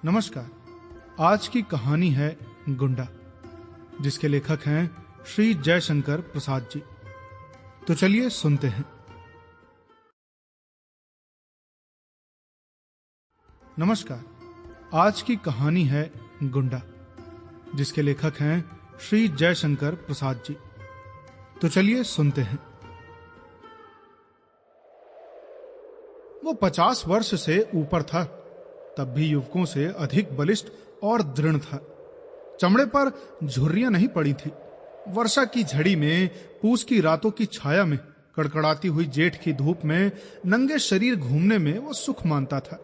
नमस्कार। आज की कहानी है गुंडा, जिसके लेखक हैं श्री जयशंकर प्रसाद जी। तो चलिए सुनते हैं। नमस्कार। आज की कहानी है गुंडा, जिसके लेखक हैं श्री जयशंकर प्रसाद जी। तो चलिए सुनते हैं। वो 50 वर्ष से ऊपर था, तब भी युवकों से अधिक बलिष्ठ और दृढ़ था। चमड़े पर झुर्रियां नहीं पड़ी थी। वर्षा की झड़ी में, पूस की रातों की छाया में, कड़कड़ाती हुई जेठ की धूप में नंगे शरीर घूमने में वो सुख मानता था।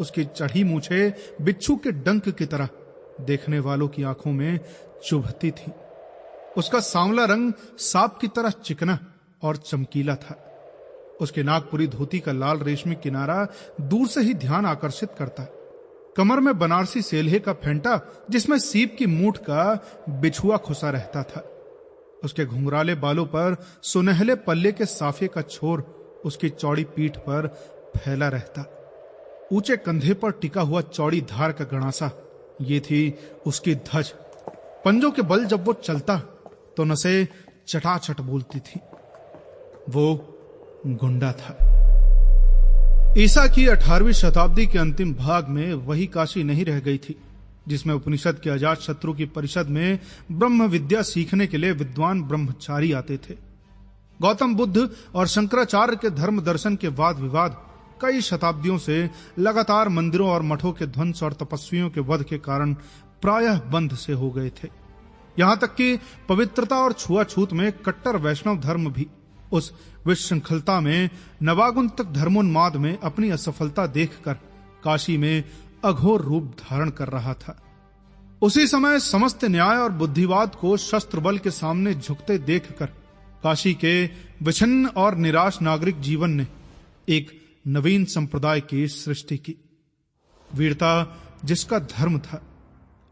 उसकी चढ़ी मूछें बिच्छू के डंक की तरह देखने वालों की आंखों में चुभती थी। उसका सांवला रंग सांप की तरह चिकना और चमकीला था। उसके नागपुरी धोती का लाल रेशमी किनारा दूर से ही ध्यान आकर्षित करता। कमर में बनारसी सेल्हे का फेंटा, जिसमें सीप की मूठ का बिछुआ खुसा रहता था। उसके घुंघराले बालों पर सुनहले पल्ले के साफे का छोर उसकी चौड़ी पीठ पर फैला रहता। ऊंचे कंधे पर टिका हुआ चौड़ी धार का गणासा, ये थी उसकी धज। पंजों के बल जब वो चलता तो नसें चटाचट बोलती थी। वो गुंडा था। ईसा की 18वीं शताब्दी के अंतिम भाग में वही काशी नहीं रह गई थी जिसमें उपनिषद के अजात शत्रु की परिषद में ब्रह्म विद्या सीखने के लिए विद्वान ब्रह्मचारी आते थे। गौतम बुद्ध और शंकराचार्य के धर्म दर्शन के वाद विवाद कई शताब्दियों से लगातार मंदिरों और मठों के ध्वंस और तपस्वियों के वध के कारण प्रायः बंद से हो गए थे। यहां तक कि पवित्रता और छुआछूत में कट्टर वैष्णव धर्म भी उस विश्रृंखलता में नवागुंतक धर्मोन्माद में अपनी असफलता देखकर काशी में अघोर रूप धारण कर रहा था। उसी समय समस्त न्याय और बुद्धिवाद को शस्त्र बल के सामने झुकते देखकर काशी के विछिन्न और निराश नागरिक जीवन ने एक नवीन संप्रदाय की सृष्टि की। वीरता जिसका धर्म था,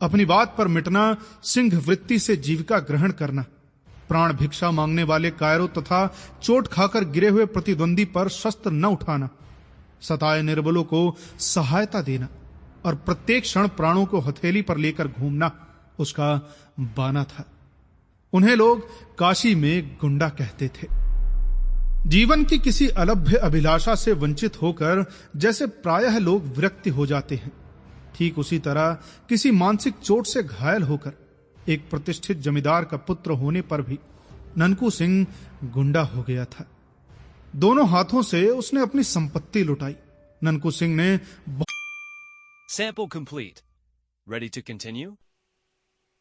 अपनी बात पर मिटना, सिंह वृत्ति से जीविका ग्रहण करना, प्राण भिक्षा मांगने वाले कायरों तथा चोट खाकर गिरे हुए प्रतिद्वंदी पर शस्त्र न उठाना, सताए निर्बलों को सहायता देना और प्रत्येक क्षण प्राणों को हथेली पर लेकर घूमना उसका बाना था। उन्हें लोग काशी में गुंडा कहते थे। जीवन की किसी अलभ्य अभिलाषा से वंचित होकर जैसे प्रायः लोग विरक्ति हो जाते हैं, ठीक उसी तरह किसी मानसिक चोट से घायल होकर एक प्रतिष्ठित जमींदार का पुत्र होने पर भी ननकू सिंह गुंडा हो गया था। दोनों हाथों से उसने अपनी संपत्ति लुटाई। ननकू सिंह ने Sample complete. Ready to continue?